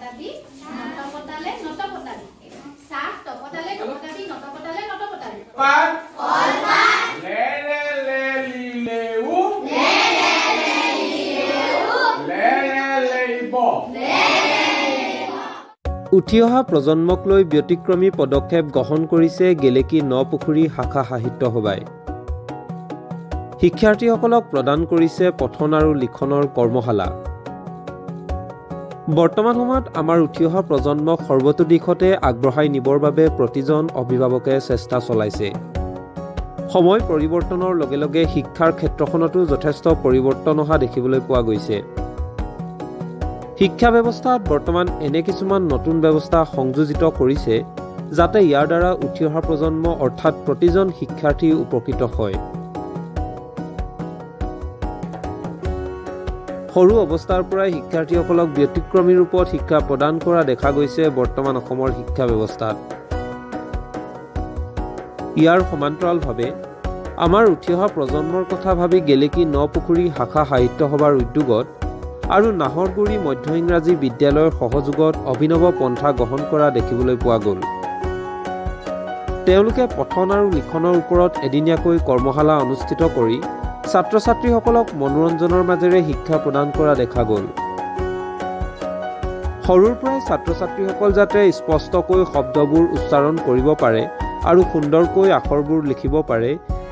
নপতাবি নটপতালে নটপতাবি সাত তপতালে তপতাবি নটপতালে নটপতাবি পাত কলপাত লে লে লে লি লেউ লে লে লে লিলেউ লে লে লেইব লে উঠি অহা প্ৰজন্মক লৈ ব্যতিক্ৰমী পদক্ষেপ গ্ৰহণ কৰিছে গেলেকী নপুখুৰী শাখা সাহিত্য সভাই। শিক্ষাৰ্থীসকলক প্ৰদান কৰিছে পঠন আৰু লিখনৰ কৰ্মশালা। বৰ্তমান সময়ত আমাৰ উঠি অহা প্ৰজন্মক সৰ্বতো দিশতে আগবঢ়াই নিবৰ বাবে প্ৰতিজন অভিভাৱকে চেষ্টা চলাইছে। সময় পৰিৱৰ্তনৰ লগে লগে শিক্ষাৰ ক্ষেত্ৰখনতো যথেষ্ট পৰিৱৰ্তন অহা দেখিবলৈ পোৱা গৈছে। শিক্ষা ব্যৱস্থাত বৰ্তমান এনে কিছুমান নতুন ব্যৱস্থা সংযোজিত কৰিছে যাতে ইয়াৰ দ্বাৰা উঠি অহা প্ৰজন্ম অৰ্থাৎ প্ৰতিজন শিক্ষাৰ্থী উপকৃত হয়। সৰু অৱস্থাৰ পৰাই শিক্ষাৰ্থীসকলক ব্যতিক্ৰমী ৰূপত শিক্ষা প্ৰদান কৰা দেখা গৈছে বৰ্তমান অসমৰ শিক্ষা ব্যৱস্থাত। ইয়াৰ সমান্তৰালভাৱে আমাৰ উঠি অহা প্ৰজন্মৰ কথা ভাবি গেলেকী নপুখুৰী শাখা সাহিত্য সভাৰ উদ্যোগত আৰু নাহৰগুৰি মধ্য ইংৰাজী বিদ্যালয়ৰ সহযোগত অভিনৱ পন্থা গ্ৰহণ কৰা দেখিবলৈ পোৱা গ'ল। তেওঁলোকে পঠন আৰু লিখনৰ ওপৰত এদিনীয়াকৈ কৰ্মশালা অনুষ্ঠিত কৰি ছাত্ৰ ছাত্ৰীসকলক মনোৰঞ্জনৰ মাজেৰে শিক্ষা প্ৰদান কৰা দেখা গ'ল। সৰুৰ পৰাই ছাত্ৰ ছাত্ৰীসকল যাতে স্পষ্টকৈ শব্দবোৰ উচ্চাৰণ কৰিব পাৰে আৰু সুন্দৰকৈ আখৰবোৰ লিখিব পাৰে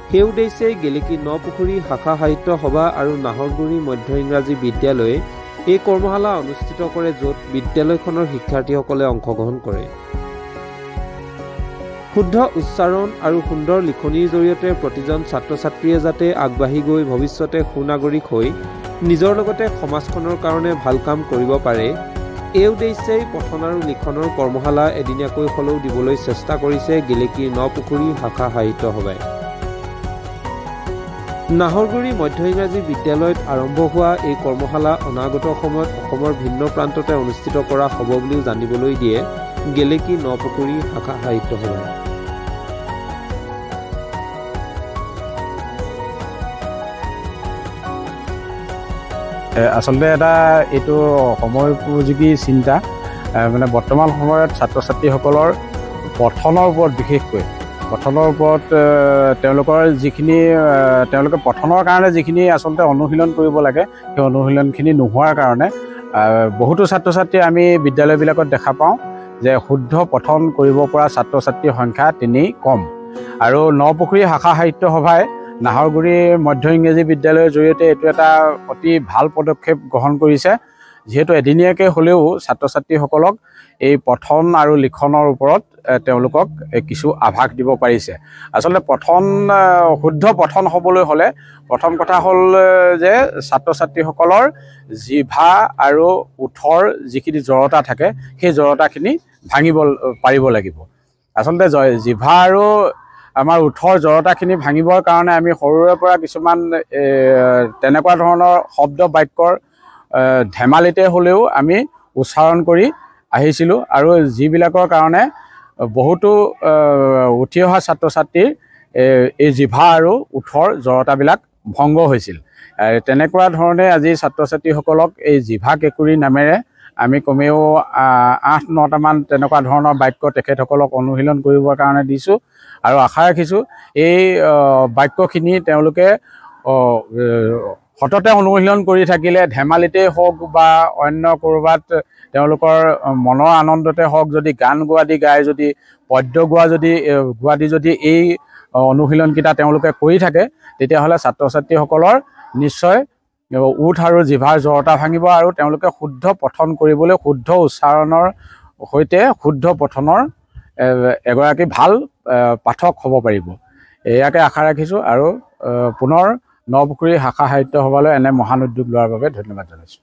সেই উদ্দেশ্যে গেলেকী নপুখুৰী শাখা সাহিত্য সভা আৰু নাহৰগুৰি মধ্য ইংৰাজী বিদ্যালয়ে এই কৰ্মশালা অনুষ্ঠিত কৰে, য'ত বিদ্যালয়খনৰ শিক্ষাৰ্থীসকলে অংশগ্ৰহণ কৰে। শুদ্ধ উচ্চাৰণ আৰু সুন্দৰ লিখনিৰ জৰিয়তে প্ৰতিজন ছাত্ৰ ছাত্ৰীয়ে যাতে আগবাঢ়ি গৈ ভৱিষ্যতে সুনাগৰিক হৈ নিজৰ লগতে সমাজখনৰ কাৰণে ভাল কাম কৰিব পাৰে এই উদ্দেশ্যেই পঠন আৰু লিখনৰ কৰ্মশালা এদিনীয়াকৈ হ'লেও দিবলৈ চেষ্টা কৰিছে গেলেকী নপুখুৰী শাখা সাহিত্য সভাই। নাহৰগুৰি মধ্য ইংৰাজী বিদ্যালয়ত আৰম্ভ হোৱা এই কৰ্মশালা অনাগত সময়ত অসমৰ ভিন্ন প্ৰান্ততে অনুষ্ঠিত কৰা হ'ব বুলিও জানিবলৈ দিয়ে গেলেকী নপুখুৰী শাখা সাহিত্য সভাই। আচলতে এটা এইটো সময়োপযোগী চিন্তা, মানে বৰ্তমান সময়ত ছাত্ৰ ছাত্ৰীসকলৰ পঠনৰ ওপৰত বিশেষকৈ পঠনৰ ওপৰত তেওঁলোকৰ যিখিনি তেওঁলোকে পঠনৰ কাৰণে যিখিনি আচলতে অনুশীলন কৰিব লাগে সেই অনুশীলনখিনি নোহোৱাৰ কাৰণে বহুতো ছাত্ৰ ছাত্ৰী আমি বিদ্যালয়বিলাকত দেখা পাওঁ যে শুদ্ধ পঠন কৰিব পৰা ছাত্ৰ ছাত্ৰীৰ সংখ্যা তেনেই কম। আৰু নপুখুৰী শাখা সাহিত্য সভাই নাহৰগুৰি মধ্য ইংৰাজী বিদ্যালয়ৰ জৰিয়তে এইটো এটা অতি ভাল পদক্ষেপ গ্ৰহণ কৰিছে, যিহেতু এদিনীয়াকৈ হ'লেও ছাত্ৰ ছাত্ৰীসকলক এই পঠন আৰু লিখনৰ ওপৰত তেওঁলোকক কিছু আভাস দিব পাৰিছে। আচলতে শুদ্ধ পঠন হ'বলৈ হ'লে প্ৰথম কথা হ'ল যে ছাত্ৰ ছাত্ৰীসকলৰ জিভা আৰু ওঠৰ যিখিনি জড়তা থাকে সেই জড়তাখিনি ভাঙিব পাৰিব লাগিব। আচলতে জিভা আৰু আমাৰ ওঠৰ জড়তাখিনি ভাঙিবৰ কাৰণে আমি সৰুৰে পৰা কিছুমান তেনেকুৱা ধৰণৰ শব্দ বাক্যৰ ধেমালিতে হ'লেও আমি উচ্চাৰণ কৰি আহিছিলোঁ, আৰু যিবিলাকৰ কাৰণে বহুতো উঠি অহা ছাত্ৰ ছাত্ৰীৰ এই জিভা আৰু ওঠৰ জড়তাবিলাক ভংগ হৈছিল। তেনেকুৱা ধৰণে আজি ছাত্ৰ ছাত্ৰীসকলক এই জিভা কেঁকুৰি নামেৰে আমি কমেও ৮-৯টামান তেনেকুৱা ধৰণৰ বাক্য তেখেতসকলক অনুশীলন কৰিবৰ কাৰণে দিছোঁ, আৰু আশা ৰাখিছোঁ এই বাক্যখিনি তেওঁলোকে সততে অনুশীলন কৰি থাকিলে ধেমালিতেই হওক বা অন্য ক'ৰবাত তেওঁলোকৰ মনৰ আনন্দতে হওক, যদি গান গোৱাদি গাই যদি পদ্য গোৱাদি যদি এই অনুশীলনকেইটা তেওঁলোকে কৰি থাকে তেতিয়াহ'লে ছাত্ৰ ছাত্ৰীসকলৰ নিশ্চয় ওঠ আৰু জিভাৰ জড়তা ভাঙিব, আৰু তেওঁলোকে শুদ্ধ পঠন কৰিবলৈ শুদ্ধ উচ্চাৰণৰ সৈতে শুদ্ধ পঠনৰ এগৰাকী ভাল পাঠক হ'ব পাৰিব। এয়াকে আশা ৰাখিছোঁ, আৰু পুনৰ নপুখুৰী শাখা সাহিত্য সভালৈ এনে মহান উদ্যোগ লোৱাৰ বাবে ধন্যবাদ জনাইছোঁ।